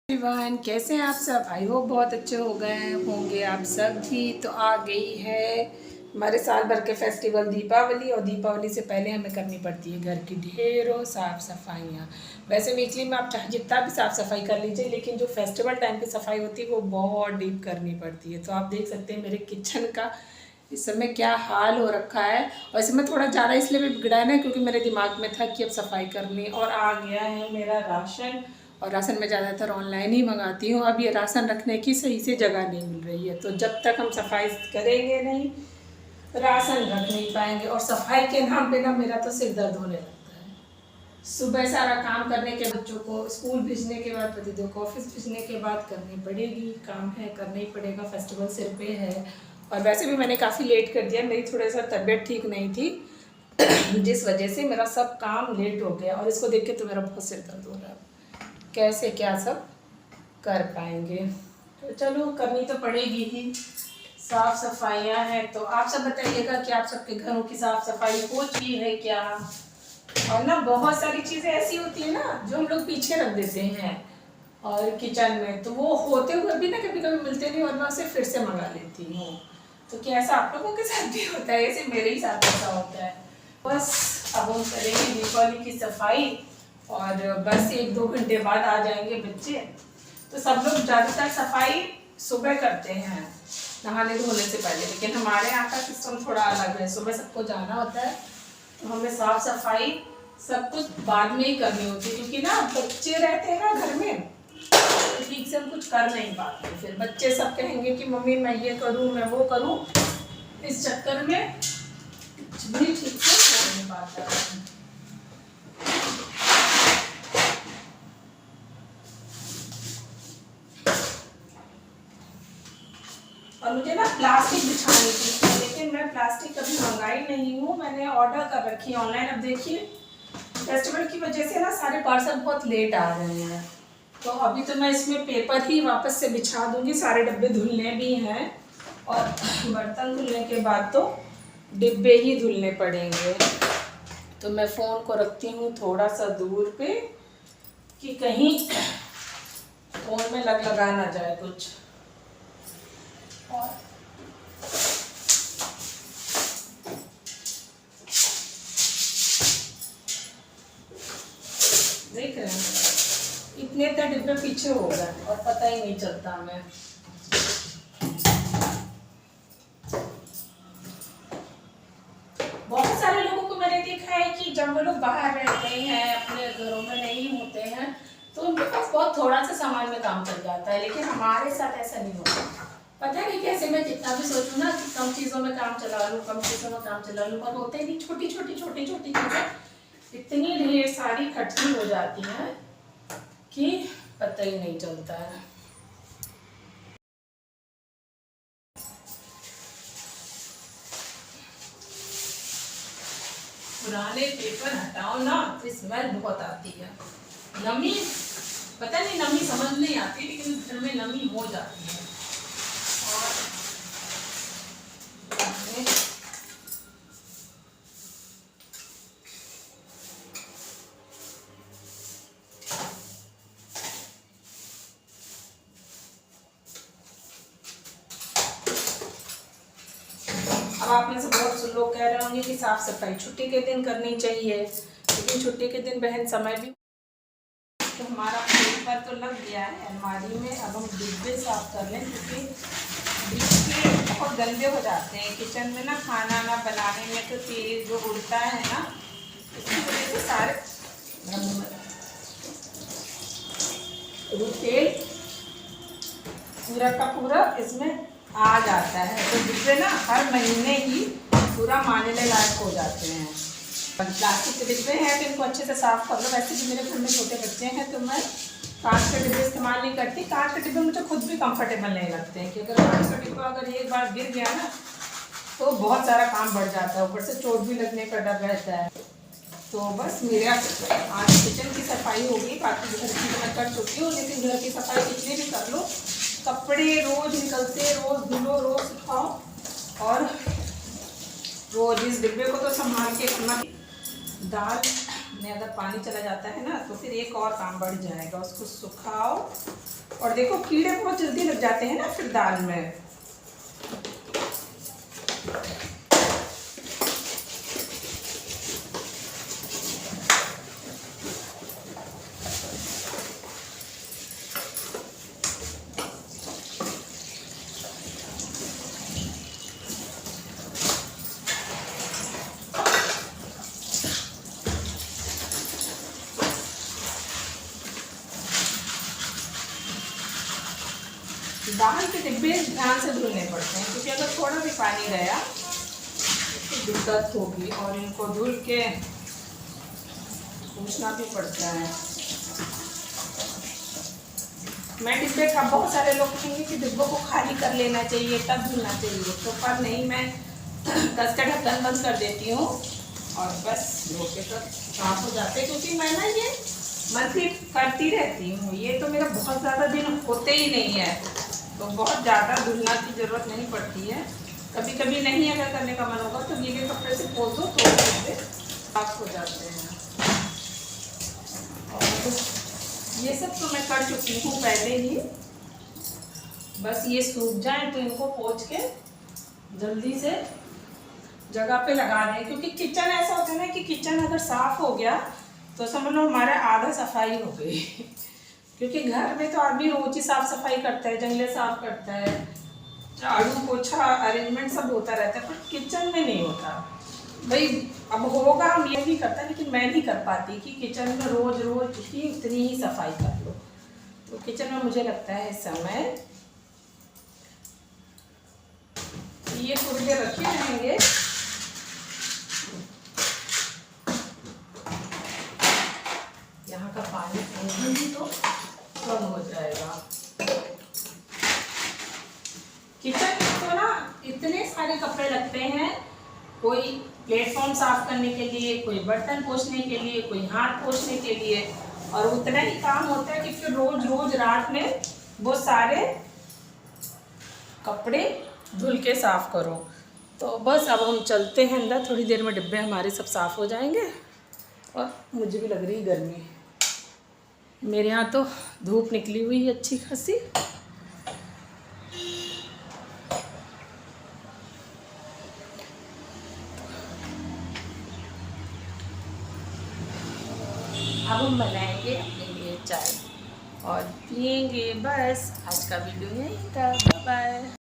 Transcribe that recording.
Everyone, कैसे हैं आप सब। आई होप बहुत अच्छे हो गए होंगे आप सब भी। तो आ गई है हमारे साल भर के फेस्टिवल दीपावली, और दीपावली से पहले हमें करनी पड़ती है घर की ढेरों साफ़ सफाइयाँ। वैसे वीकली में आप चाहे जितना भी साफ़ सफाई कर लीजिए, लेकिन जो फेस्टिवल टाइम की सफाई होती है वो बहुत डीप करनी पड़ती है। तो आप देख सकते हैं मेरे किचन का इस समय क्या हाल हो रखा है। और इसमें थोड़ा ज़्यादा इसलिए भी बिगड़ा है ना, क्योंकि मेरे दिमाग में था कि अब सफाई करनी। और आ गया है मेरा राशन, और राशन मैं ज़्यादातर ऑनलाइन ही मंगाती हूँ। अब ये राशन रखने की सही से जगह नहीं मिल रही है, तो जब तक हम सफाई करेंगे नहीं राशन रख नहीं पाएंगे। और सफाई के नाम पे ना मेरा तो सिर दर्द होने लगता है। सुबह सारा काम करने के बच्चों को स्कूल भेजने के बाद, पतिदेव को ऑफिस भेजने के बाद करनी पड़ेगी, काम है करना ही पड़ेगा, फेस्टिवल सिर पे है। और वैसे भी मैंने काफ़ी लेट कर दिया, मेरी थोड़ा सा तबीयत ठीक नहीं थी जिस वजह से मेरा सब काम लेट हो गया। और इसको देख के तो मेरा बहुत सिर दर्द हो रहा है, कैसे क्या सब कर पाएंगे। तो चलो करनी तो पड़ेगी ही। साफ सफाइयाँ हैं, तो आप सब बताइएगा कि आप सबके घरों की साफ सफाई हो चुकी है क्या। और ना बहुत सारी चीज़ें ऐसी होती है ना जो हम लोग पीछे रख देते हैं और किचन में, तो वो होते हुए भी ना कभी कभी मिलते नहीं, और मैं उसे फिर से मंगा लेती हूँ। तो क्या ऐसा आप लोगों के साथ भी होता है? ऐसे मेरे ही साथ ऐसा होता है। बस अब हम करेंगे दीपावली की सफाई, और बस 1-2 घंटे बाद आ जाएंगे बच्चे। तो सब लोग ज़्यादातर सफाई सुबह करते हैं नहाने धोने से पहले, लेकिन हमारे यहाँ का सिस्टम थोड़ा अलग है। सुबह सबको जाना होता है, तो हमें साफ सफाई सब कुछ बाद में ही करनी होती है, क्योंकि ना बच्चे रहते हैं ना घर में, तो ठीक से हम कुछ कर नहीं पाते। फिर बच्चे सब कहेंगे कि मम्मी मैं ये करूँ मैं वो करूँ, इस चक्कर में कुछ भी ठीक से हो नहीं पाता है। और मुझे ना प्लास्टिक बिछानी थी, लेकिन मैं प्लास्टिक कभी मंगाई नहीं हूँ, मैंने ऑर्डर कर रखी है ऑनलाइन। अब देखिए फेस्टिवल की वजह से ना सारे पार्सल बहुत लेट आ रहे हैं, तो अभी तो मैं इसमें पेपर ही वापस से बिछा दूंगी। सारे डब्बे धुलने भी हैं, और बर्तन धुलने के बाद तो डिब्बे ही धुलने पड़ेंगे। तो मैं फ़ोन को रखती हूँ थोड़ा सा दूर पे, कि कहीं फ़ोन में लगा ना जाए कुछ। और देख रहे हैं इतने तक डिब्बे पीछे हो गए और पता ही नहीं चलता हमें। बहुत सारे लोगों को मैंने देखा है कि जब वो लोग बाहर रहते हैं, अपने घरों में नहीं होते हैं, तो उनके पास बहुत थोड़ा सा सामान में काम चल जाता है, लेकिन हमारे साथ ऐसा नहीं होता। पता नहीं कैसे, मैं जितना भी सोचूं ना कि कम चीज़ों में काम चला लूँ, कम चीज़ों में काम चला लूँ, पर होते नहीं। छोटी छोटी छोटी छोटी चीज़ें इतनी ढेर सारी इकट्ठी हो जाती हैं कि पता ही नहीं चलता है। पुराने पेपर हटाओ ना तो स्मेल बहुत आती है। नमी, पता नहीं नमी समझ नहीं आती, लेकिन घर में नमी हो जाती है। और अब आप में से बहुत से लोग कह रहे होंगे कि साफ सफाई छुट्टी के दिन करनी चाहिए, लेकिन छुट्टी के दिन बहन समय भी, तो हमारा पेपर तो लग गया है अलमारी में। अब हम डिब्बे साफ कर लें, क्योंकि डिब्बे बहुत गंदे हो जाते हैं किचन में ना, खाना ना बनाने में तो तेल जो उड़ता है ना, इसकी वजह से सारे तेल पूरा का पूरा इसमें आ जाता है। तो डिब्बे ना हर महीने ही पूरा मानने लायक हो जाते हैं। प्लास्टिक के डिब्बे हैं तो इनको अच्छे से साफ कर लो। वैसे भी मेरे घर में छोटे बच्चे हैं, तो मैं कांच के डिब्बे इस्तेमाल नहीं करती। कांच के डिब्बे मुझे खुद भी कंफर्टेबल नहीं लगते हैं, कि अगर कांच का डिब्बा अगर एक बार गिर गया ना तो बहुत सारा काम बढ़ जाता है, ऊपर से चोट भी लगने का डर रहता है। तो बस मेरे आज किचन की सफाई होगी, बाकी घर की तो मैं कर चुकी हूँ, लेकिन घर की सफाई कितनी भी कर लो, कपड़े रोज निकलते, रोज धुलो, रोज सुखाओ, और रोज इस डिब्बे को तो संभाल के रखना। दाल में अगर पानी चला जाता है ना तो फिर एक और काम बढ़ जाएगा। उसको सुखाओ, और देखो कीड़े बहुत जल्दी लग जाते हैं ना फिर दाल में। दाल के डिब्बे ध्यान से धुलने पड़ते हैं, क्योंकि अगर थोड़ा भी पानी गया तो दिक्कत होगी, और इनको धुल के पूछना भी पड़ता है। मैं डिब्बे का, बहुत सारे लोग कहेंगे कि डिब्बों को खाली कर लेना चाहिए तब धुलना चाहिए, तो पर नहीं, मैं कस का ढक्कन बंद कर देती हूँ और बस धो के सब साफ हो जाते हैं। क्योंकि मैं ना ये मंथली करती रहती हूँ, ये तो मेरा बहुत ज़्यादा दिन होते ही नहीं है, तो बहुत ज़्यादा धुलना की ज़रूरत नहीं पड़ती है। कभी कभी नहीं अगर करने का मन होगा तो गीले कपड़े से पोंछ दो, थोड़े से साफ हो जाते हैं। और ये सब तो मैं कर चुकी हूँ पहले ही, बस ये सूख जाए तो इनको पोंछ के जल्दी से जगह पे लगा दें। क्योंकि किचन ऐसा होता है ना कि किचन अगर साफ़ हो गया तो समझ लो हमारा आधा सफाई हो गई। क्योंकि घर में तो आदमी रोज ही साफ सफाई करता है, जंगले साफ करता है, झाड़ू पोछा अरेंजमेंट सब होता रहता है, पर किचन में नहीं होता भाई। अब होगा, हम ये भी करता है, लेकिन मैं नहीं कर पाती कि किचन में रोज रोज ही उतनी ही सफाई कर लो। तो किचन में मुझे लगता है समय ये थोड़ी देर रखे रहेंगे। यहाँ का पानी भी तो कम हो जाएगा। किचन में तो ना इतने सारे कपड़े लगते हैं, कोई प्लेटफॉर्म साफ करने के लिए, कोई बर्तन पोंछने के लिए, कोई हाथ पोंछने के लिए, और उतना ही काम होता है कि फिर रोज रोज रात में वो सारे कपड़े धुल के साफ करो। तो बस अब हम चलते हैं अंदर, थोड़ी देर में डिब्बे हमारे सब साफ हो जाएंगे। और मुझे भी लग रही गर्मी, मेरे यहाँ तो धूप निकली हुई है अच्छी खासी। अब हम बनाएंगे अपने लिए चाय और पिएंगे। बस आज का वीडियो यही था, बाय बाय।